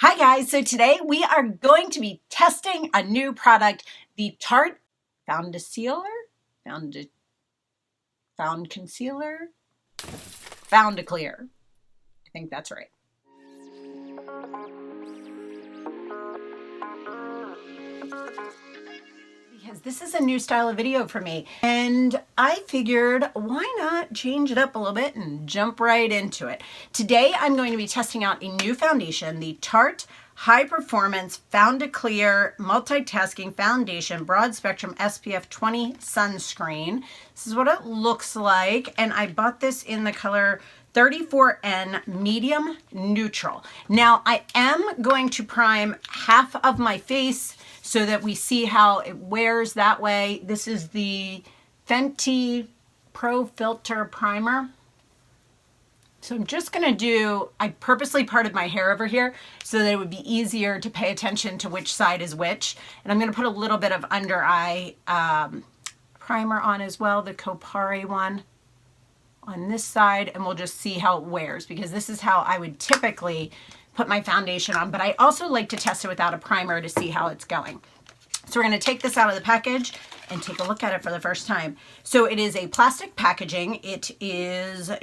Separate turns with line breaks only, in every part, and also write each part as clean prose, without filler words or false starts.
Hi guys, so today we are going to be testing a new product, the Tarte Foundcealer, Found Concealer, Found to Clear. I think that's right. Because this is a new style of video for me, and I figured why not change it up a little bit and jump right into it. Today I'm going to be testing out a new foundation, the Tarte High Performance Found to Clear Multitasking Foundation Broad Spectrum SPF 20 Sunscreen. This is what it looks like, and I bought this in the color 34N Medium Neutral. Now I am going to prime half of my face so that we see how it wears that way. This is the Fenty Pro Filter Primer. So I'm just gonna I purposely parted my hair over here so that it would be easier to pay attention to which side is which. And I'm gonna put a little bit of under eye primer on as well, the Kopari one on this side, and we'll just see how it wears, because this is how I would typically put my foundation on, but I also like to test it without a primer to see how it's going. So we're going to take this out of the package and take a look at it for the first time. So it is a plastic packaging. It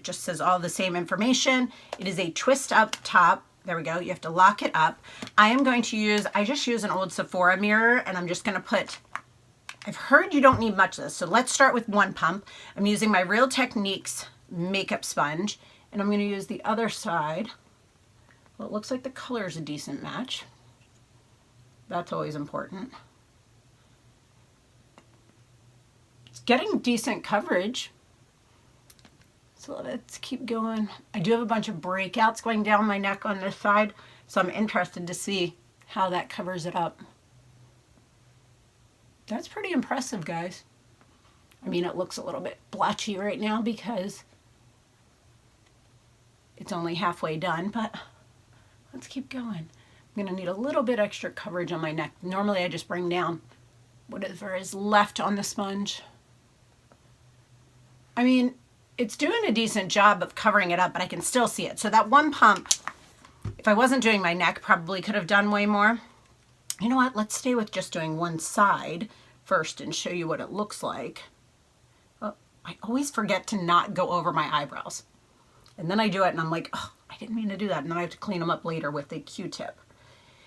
just says all the same information. It is a twist up top. There we go. You have to lock it up. I just use an old Sephora mirror, and I'm just going to put, I've heard you don't need much of this. So let's start with one pump. I'm using my Real Techniques makeup sponge, and I'm going to use the other side. Well, it looks like the color is a decent match. That's always important. It's getting decent coverage. So let's keep going. I do have a bunch of breakouts going down my neck on this side, so I'm interested to see how that covers it up. That's pretty impressive, guys. I mean, it looks a little bit blotchy right now because it's only halfway done, but let's keep going. I'm going to need a little bit extra coverage on my neck. Normally I just bring down whatever is left on the sponge. I mean, it's doing a decent job of covering it up, but I can still see it. So that one pump, if I wasn't doing my neck, probably could have done way more. You know what? Let's stay with just doing one side first and show you what it looks like. Oh, I always forget to not go over my eyebrows. And then I do it and I'm like, oh, I didn't mean to do that. And then I have to clean them up later with a Q-tip.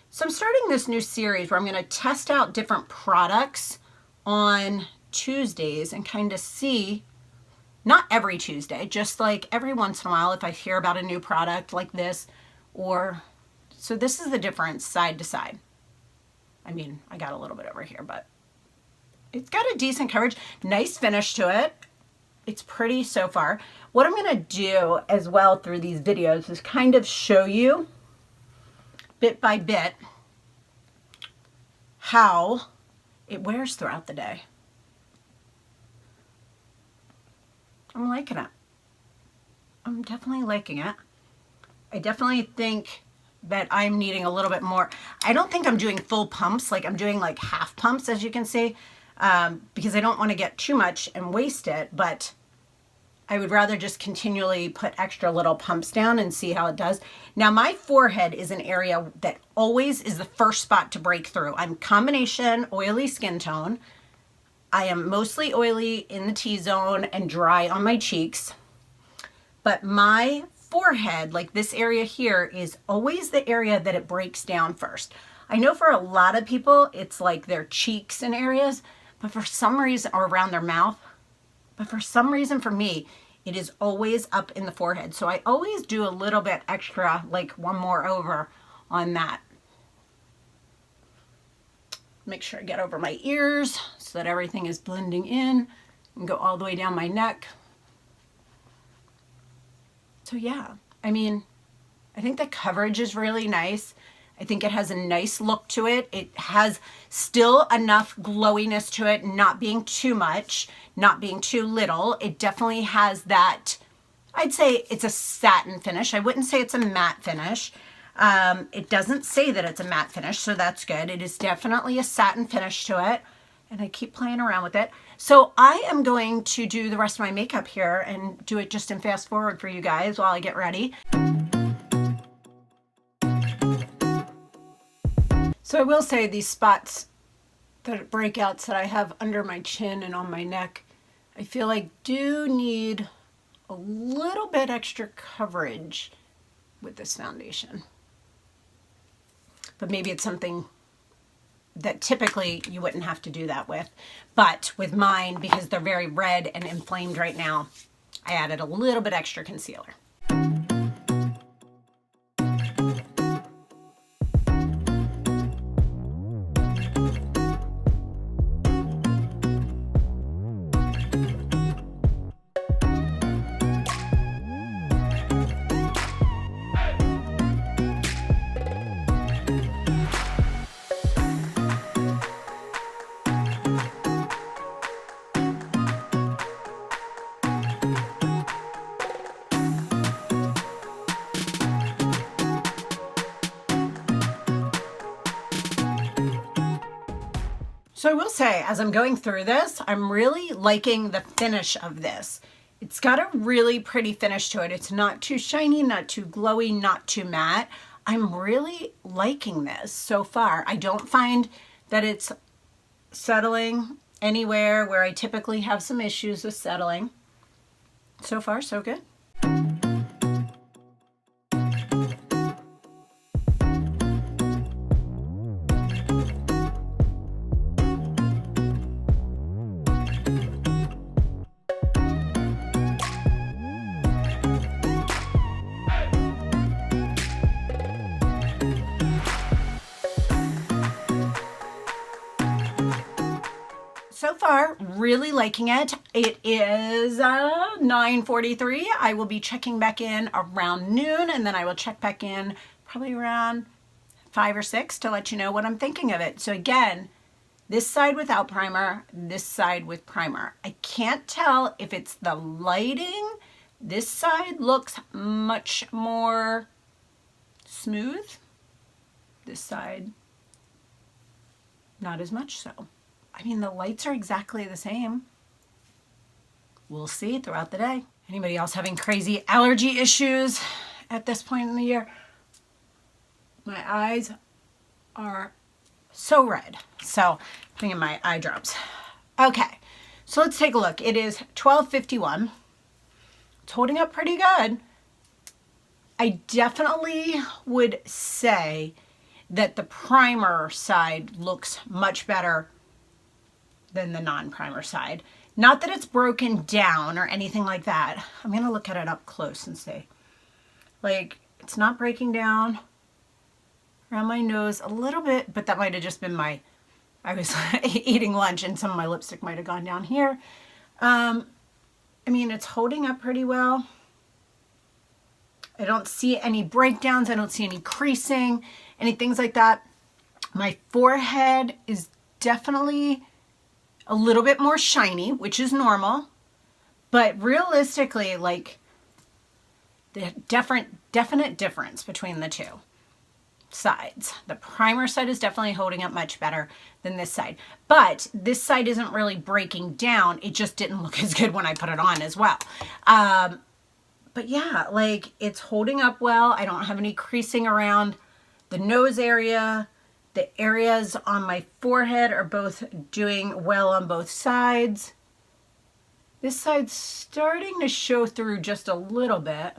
So I'm starting this new series where I'm going to test out different products on Tuesdays and kind of see, not every Tuesday, just like every once in a while if I hear about a new product like this, so this is the difference side to side. I mean, I got a little bit over here, but it's got a decent coverage, nice finish to it. It's pretty so far. What I'm going to do as well through these videos is kind of show you bit by bit how it wears throughout the day. I'm liking it. I'm definitely liking it. I definitely think that I'm needing a little bit more. I don't think I'm doing full pumps, like I'm doing like half pumps, as you can see, because I don't want to get too much and waste it, but I would rather just continually put extra little pumps down and see how it does. Now my forehead is an area that always is the first spot to break through. I'm combination oily skin tone. I am mostly oily in the T-zone and dry on my cheeks. But my forehead, like this area here, is always the area that it breaks down first. I know for a lot of people, it's like their cheeks and areas, but for some reason, or around their mouth, but for some reason for me, it is always up in the forehead. So I always do a little bit extra, like one more over on that. Make sure I get over my ears so that everything is blending in and go all the way down my neck. So yeah, I mean, I think the coverage is really nice. I think it has a nice look to it. It has still enough glowiness to it, not being too much, not being too little. It definitely has that, I'd say it's a satin finish. I wouldn't say it's a matte finish. It doesn't say that it's a matte finish, so that's good. It is definitely a satin finish to it, and I keep playing around with it. So I am going to do the rest of my makeup here and do it just in fast forward for you guys while I get ready. So I will say these spots, the breakouts that I have under my chin and on my neck, I feel like do need a little bit extra coverage with this foundation. But maybe it's something that typically you wouldn't have to do that with. But with mine, because they're very red and inflamed right now, I added a little bit extra concealer. So I will say, as I'm going through this, I'm really liking the finish of this. It's got a really pretty finish to it. It's not too shiny, not too glowy, not too matte. I'm really liking this so far. I don't find that it's settling anywhere where I typically have some issues with settling. So far, so good. So far, really liking it. It is 9:43. I will be checking back in around noon, and then I will check back in probably around 5 or 6 to let you know what I'm thinking of it. So again, this side without primer, this side with primer. I can't tell if it's the lighting. This side looks much more smooth. This side, not as much so. I mean, the lights are exactly the same. We'll see throughout the day. Anybody else having crazy allergy issues at this point in the year? My eyes are so red. So I'm thinking my eye drops. Okay, so let's take a look. It is 12:51. It's holding up pretty good. I definitely would say that the primer side looks much better than the non-primer side. Not that it's broken down or anything like that. I'm gonna look at it up close and see. Like, it's not breaking down around my nose a little bit, but that might have just been I was eating lunch and some of my lipstick might have gone down here. I mean, it's holding up pretty well. I don't see any breakdowns. I don't see any creasing, any things like that. My forehead is definitely a little bit more shiny, which is normal, but realistically, like, the definite difference between the two sides. The primer side is definitely holding up much better than this side, but this side isn't really breaking down. It just didn't look as good when I put it on as well. But yeah, like, it's holding up well. I don't have any creasing around the nose area. The areas on my forehead are both doing well on both sides. This side's starting to show through just a little bit,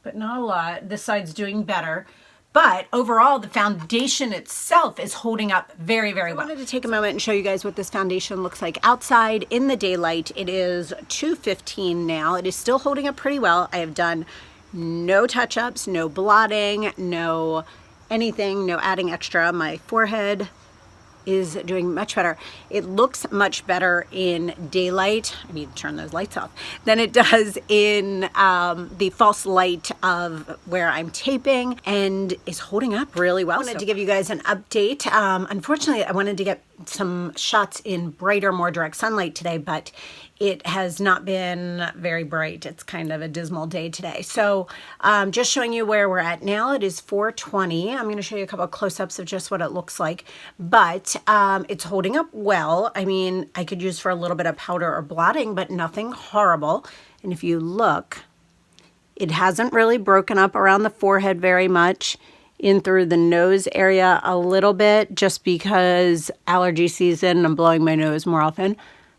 but not a lot. This side's doing better. But overall, the foundation itself is holding up very, very well. I wanted to take a moment and show you guys what this foundation looks like outside in the daylight. It is 2:15 now. It is still holding up pretty well. I have done no touch-ups, no blotting, no anything, no adding extra. My forehead is doing much better. It looks much better in daylight. I need to turn those lights off than it does in the false light of where I'm taping, and is holding up really well. I wanted to give you guys an update. Unfortunately, I wanted to get some shots in brighter, more direct sunlight today, but it has not been very bright. It's kind of a dismal day today. So just showing you where we're at now. It is 4:20. I'm going to show you a couple of close-ups of just what it looks like, but it's holding up well. I mean, I could use for a little bit of powder or blotting, but nothing horrible. And if you look, it hasn't really broken up around the forehead very much. in through the nose area a little bit, just because allergy season, I'm blowing my nose more often.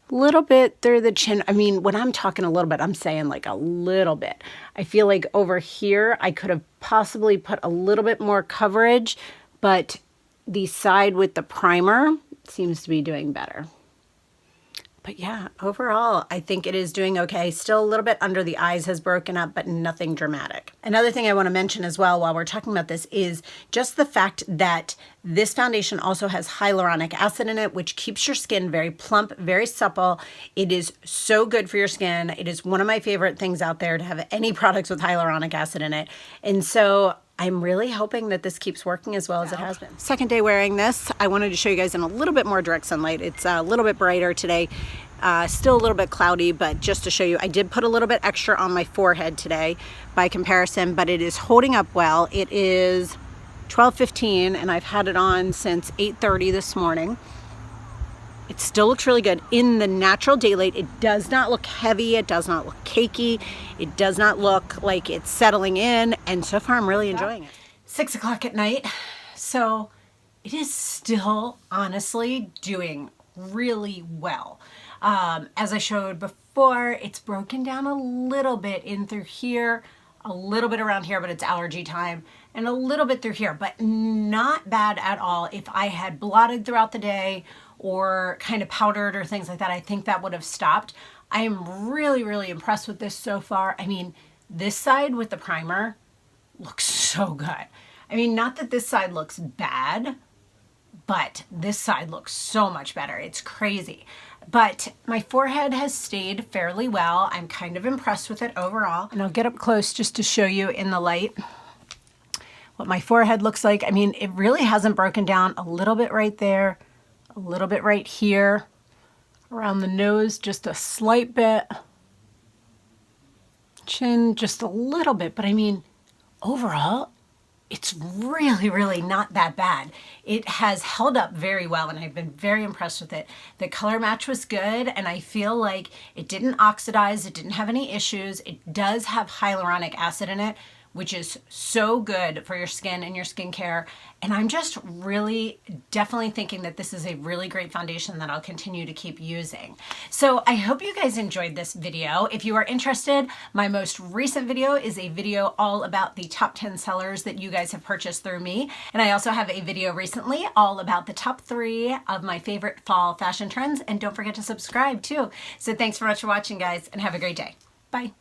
A little bit through the chin. I mean, when I'm talking a little bit, I'm saying like a little bit. I feel like over here, I could have possibly put a little bit more coverage, but the side with the primer seems to be doing better. But yeah, overall, I think it is doing okay. Still a little bit under the eyes has broken up, but nothing dramatic. Another thing I want to mention as well while we're talking about this is just the fact that this foundation also has hyaluronic acid in it, which keeps your skin very plump, very supple. It is so good for your skin. It is one of my favorite things out there to have any products with hyaluronic acid in it. And so I'm really hoping that this keeps working as well as it has been. Second day wearing this. I wanted to show you guys in a little bit more direct sunlight. It's a little bit brighter today. Still a little bit cloudy, but just to show you, I did put a little bit extra on my forehead today by comparison, but it is holding up well. It is 12:15 and I've had it on since 8:30 this morning. It still looks really good in the natural daylight. It does not look heavy. It does not look cakey. It does not look like it's settling in. And so far, I'm really enjoying it. 6 o'clock at night. So it is still honestly doing really well. As I showed before, it's broken down a little bit in through here, a little bit around here, but it's allergy time, and a little bit through here, but not bad at all. If I had blotted throughout the day or kind of powdered or things like that, I think that would have stopped. I am really, really impressed with this so far. I mean, this side with the primer looks so good. I mean, not that this side looks bad, but this side looks so much better. It's crazy. But my forehead has stayed fairly well. I'm kind of impressed with it overall. And I'll get up close just to show you in the light what my forehead looks like. I mean, it really hasn't broken down. A little bit right there, a little bit right here, around the nose, just a slight bit. Chin, just a little bit. But I mean, overall, it's really, really not that bad. It has held up very well and I've been very impressed with it. The color match was good and I feel like it didn't oxidize, it didn't have any issues. It does have hyaluronic acid in it, which is so good for your skin and your skincare. And I'm just really definitely thinking that this is a really great foundation that I'll continue to keep using. So I hope you guys enjoyed this video. If you are interested, my most recent video is a video all about the top 10 sellers that you guys have purchased through me. And I also have a video recently all about the top 3 of my favorite fall fashion trends. And don't forget to subscribe too. So thanks so much for watching, guys, and have a great day. Bye.